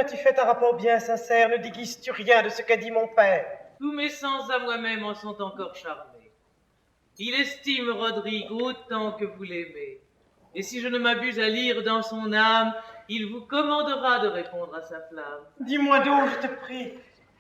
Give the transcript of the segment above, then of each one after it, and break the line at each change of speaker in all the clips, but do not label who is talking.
m'as-tu fait un rapport bien sincère? Ne déguises-tu rien de ce qu'a dit mon père?
Tous mes sens à moi-même en sont encore charmés. Il estime Rodrigue autant que vous l'aimez. Et si je ne m'abuse à lire dans son âme, il vous commandera de répondre à sa flamme.
Dis-moi donc, je te prie,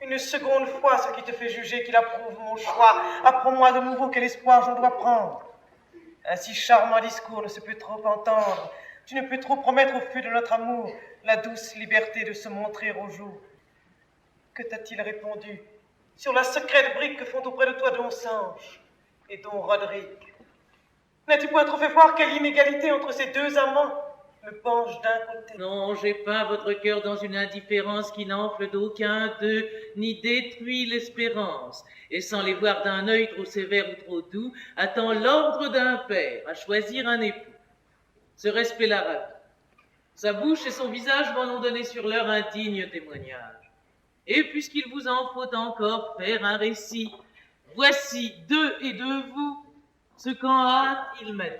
une seconde fois ce qui te fait juger qu'il approuve mon choix. Apprends-moi de nouveau quel espoir je dois prendre. Un si charmant discours ne se peut trop entendre. Tu ne peux trop promettre au feu de notre amour la douce liberté de se montrer au jour. Que t'a-t-il répondu sur la secrète brique que font auprès de toi Don Sanche et Don Rodrigue? N'as-tu point trop fait voir quelle inégalité entre ces deux amants me penche d'un côté?
Non, j'ai peint votre cœur dans une indifférence qui n'enfle d'aucun d'eux, ni détruit l'espérance, et sans les voir d'un œil trop sévère ou trop doux, attend l'ordre d'un père à choisir un époux. Ce respect la ravit. Sa bouche et son visage m'en ont donné sur leur indigne témoignage. Et puisqu'il vous en faut encore faire un récit, voici d'eux et de vous ce qu'en hâte il m'a dit.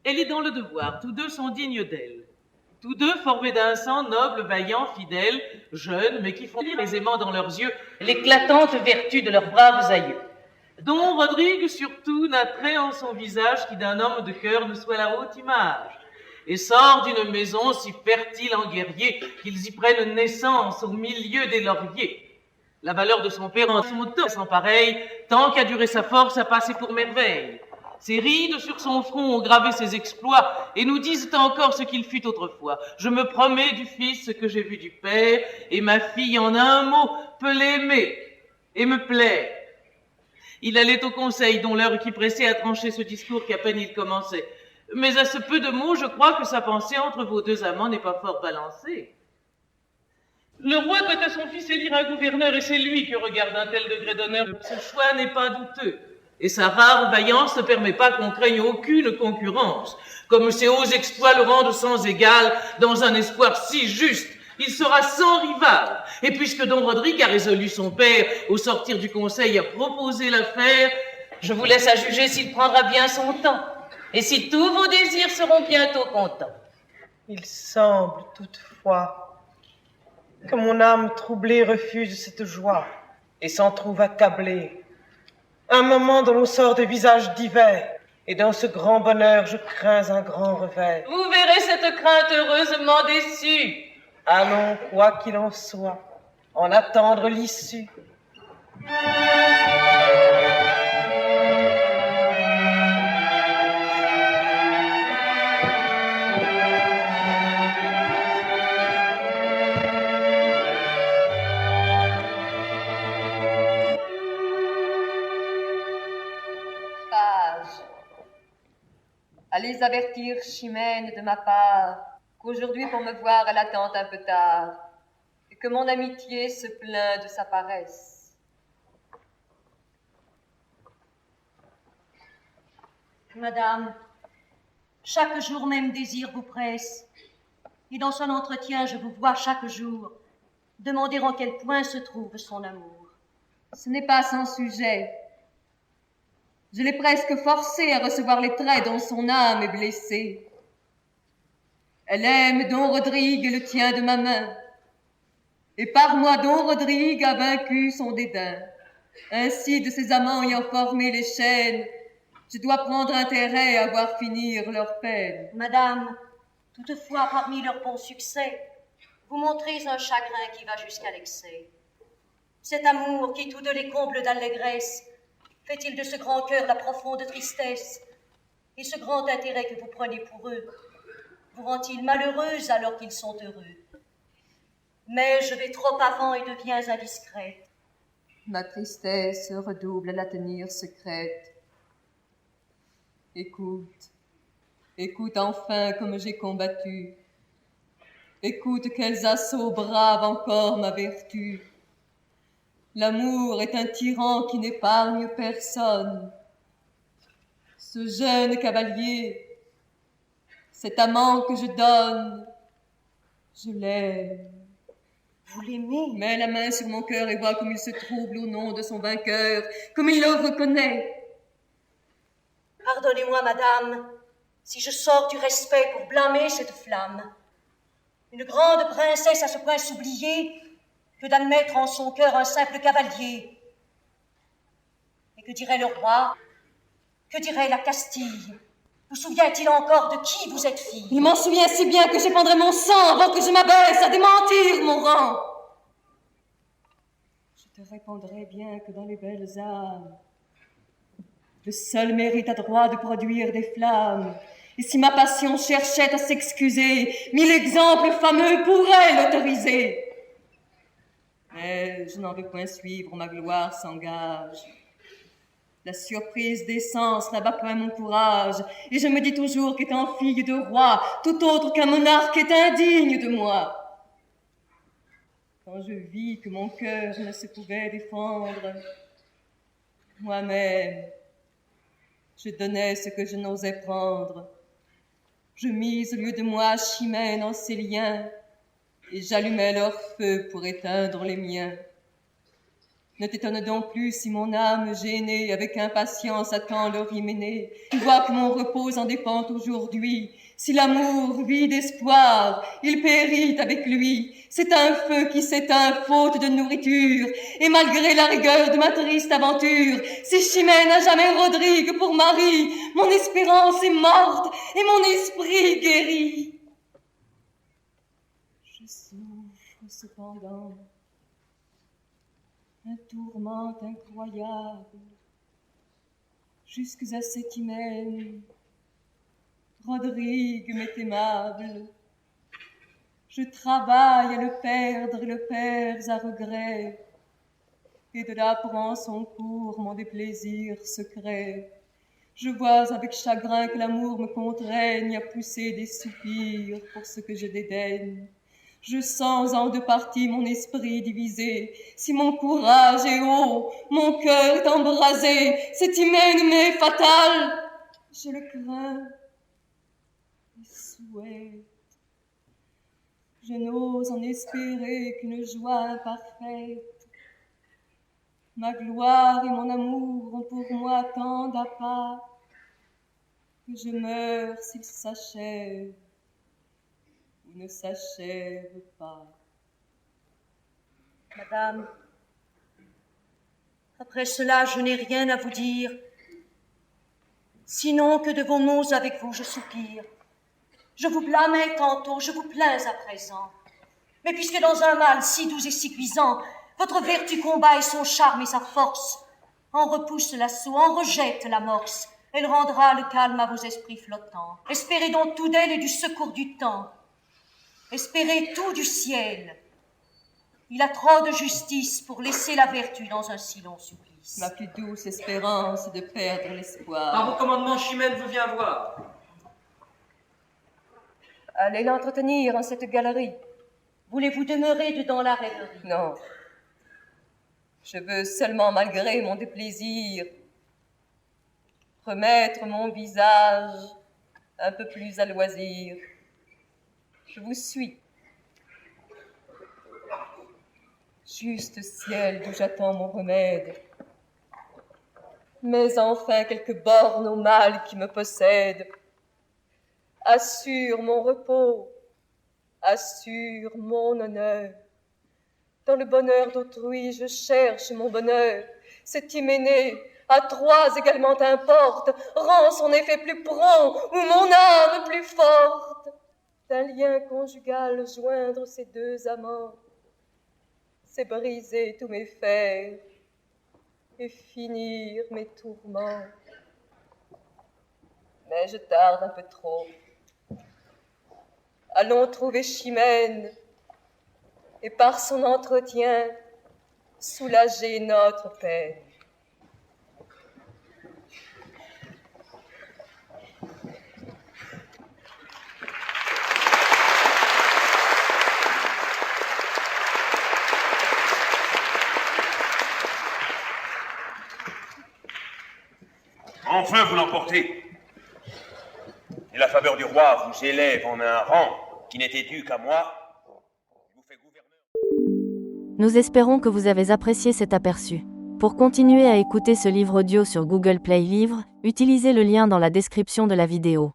Elle est dans le devoir, tous deux sont dignes d'elle. Tous deux formés d'un sang noble, vaillant, fidèle, jeune, mais qui font lire aisément dans leurs yeux l'éclatante vertu de leurs braves aïeux. Don Rodrigue, surtout, n'a trait en son visage qui d'un homme de cœur ne soit la haute image, et sort d'une maison si fertile en guerriers qu'ils y prennent naissance au milieu des lauriers. La valeur de son père en son temps sans pareil, tant qu'a duré sa force a passé pour merveille. Ses rides sur son front ont gravé ses exploits et nous disent encore ce qu'il fut autrefois. Je me promets du fils ce que j'ai vu du père, et ma fille en un mot peut l'aimer et me plaire. Il allait au conseil dont l'heure qui pressait à trancher ce discours qu'à peine il commençait. Mais à ce peu de mots, je crois que sa pensée entre vos deux amants n'est pas fort balancée. Le roi doit à son fils élire un gouverneur et c'est lui qui regarde un tel degré d'honneur. Ce choix n'est pas douteux. Et sa rare vaillance ne permet pas qu'on craigne aucune concurrence. Comme ses hauts exploits le rendent sans égal, dans un espoir si juste, il sera sans rival. Et puisque Don Rodrigue a résolu son père, au sortir du conseil, à proposer l'affaire, je vous laisse à juger s'il prendra bien son temps, et si tous vos désirs seront bientôt contents.
Il semble toutefois que mon âme troublée refuse cette joie et s'en trouve accablée. Un moment dont l'on sort de visages divers, et dans ce grand bonheur je crains un grand revers.
Vous verrez cette crainte heureusement déçue.
Allons, quoi qu'il en soit, en attendre l'issue.
Allez avertir Chimène de ma part qu'aujourd'hui pour me voir elle attend un peu tard et que mon amitié se plaint de sa paresse.
Madame, chaque jour même désir vous presse, et dans son entretien je vous vois chaque jour demander en quel point se trouve son amour.
Ce n'est pas sans sujet. Je l'ai presque forcée à recevoir les traits dont son âme est blessée. Elle aime Don Rodrigue et le tient de ma main. Et par moi, Don Rodrigue a vaincu son dédain. Ainsi, de ses amants ayant formé les chaînes, je dois prendre intérêt à voir finir leur peine.
Madame, toutefois, parmi leurs bons succès, vous montrez un chagrin qui va jusqu'à l'excès. Cet amour qui tous deux les comble d'allégresse, fait-il de ce grand cœur la profonde tristesse? Et ce grand intérêt que vous prenez pour eux vous rend-il malheureuse alors qu'ils sont heureux? Mais je vais trop avant et deviens indiscrète.
Ma tristesse redouble à la tenir secrète. Écoute, écoute enfin comme j'ai combattu. Écoute quels assauts bravent encore ma vertu. L'amour est un tyran qui n'épargne personne. Ce jeune cavalier, cet amant que je donne, je l'aime.
Vous l'aimez?
Mets la main sur mon cœur et vois comme il se trouble au nom de son vainqueur, comme il le reconnaît.
Pardonnez-moi, madame, si je sors du respect pour blâmer cette flamme. Une grande princesse à ce point s'oublier que d'admettre en son cœur un simple cavalier. Et que dirait le roi? Que dirait la Castille? Vous souvient-il encore de qui vous êtes fille?
Il m'en souvient si bien que j'épandrai mon sang avant que je m'abaisse à démentir mon rang. Je te répondrai bien que dans les belles âmes, le seul mérite a droit de produire des flammes. Et si ma passion cherchait à s'excuser, 1000 exemples fameux pourraient l'autoriser. Mais je n'en veux point suivre, ma gloire s'engage. La surprise des sens n'abat point mon courage, et je me dis toujours qu'étant fille de roi, tout autre qu'un monarque est indigne de moi. Quand je vis que mon cœur ne se pouvait défendre, moi-même, je donnais ce que je n'osais prendre. Je mis au lieu de moi Chimène en ses liens, et j'allumais leur feu pour éteindre les miens. Ne t'étonne donc plus si mon âme gênée avec impatience attend leur hyménée. Tu vois que mon repos en dépend aujourd'hui. Si l'amour vit d'espoir, il périt avec lui. C'est un feu qui s'éteint faute de nourriture. Et malgré la rigueur de ma triste aventure, si Chimène n'a jamais Rodrigue pour mari, mon espérance est morte et mon esprit guéri. Je souffre cependant un tourment incroyable, jusque à cette hymen, Rodrigue m'est aimable. Je travaille à le perdre et le perds à regret, et de là prend son cours mon déplaisir secret. Je vois avec chagrin que l'amour me contraigne à pousser des soupirs pour ce que je dédaigne. Je sens en deux parties mon esprit divisé. Si mon courage est haut, mon cœur est embrasé. Cette hymen m'est fatale. Je le crains et souhaite. Je n'ose en espérer qu'une joie imparfaite. Ma gloire et mon amour ont pour moi tant d'appât que je meurs s'il s'achève ou ne s'achève pas.
Madame, après cela, je n'ai rien à vous dire, sinon que de vos mots avec vous je soupire. Je vous blâmais tantôt, je vous plains à présent. Mais puisque dans un mal si doux et si cuisant, votre vertu combat et son charme et sa force, en repousse l'assaut, en rejette l'amorce, elle rendra le calme à vos esprits flottants. Espérez donc tout d'elle et du secours du temps. Espérez tout du ciel. Il a trop de justice pour laisser la vertu dans un si long supplice.
Ma plus douce espérance est de perdre l'espoir.
Par vos commandements, Chimène vous vient voir.
Allez l'entretenir en cette galerie.
Voulez-vous demeurer dedans la rêverie?
Non. Je veux seulement, malgré mon déplaisir, remettre mon visage un peu plus à loisir. Je vous suis. Juste ciel d'où j'attends mon remède. Mais enfin quelques bornes au mal qui me possède. Assure mon repos, assure mon honneur. Dans le bonheur d'autrui, je cherche mon bonheur. Cet hyménée, à trois également importe, rend son effet plus prompt ou mon âme plus forte. D'un lien conjugal joindre ces deux amants, c'est briser tous mes fers et finir mes tourments. Mais je tarde un peu trop. Allons trouver Chimène et par son entretien soulager notre peine.
Enfin, vous l'emportez. Et la faveur du roi vous élève en un rang qui n'était dû qu'à moi. Il vous fait gouverneur.
Nous espérons que vous avez apprécié cet aperçu. Pour continuer à écouter ce livre audio sur Google Play Livres, utilisez le lien dans la description de la vidéo.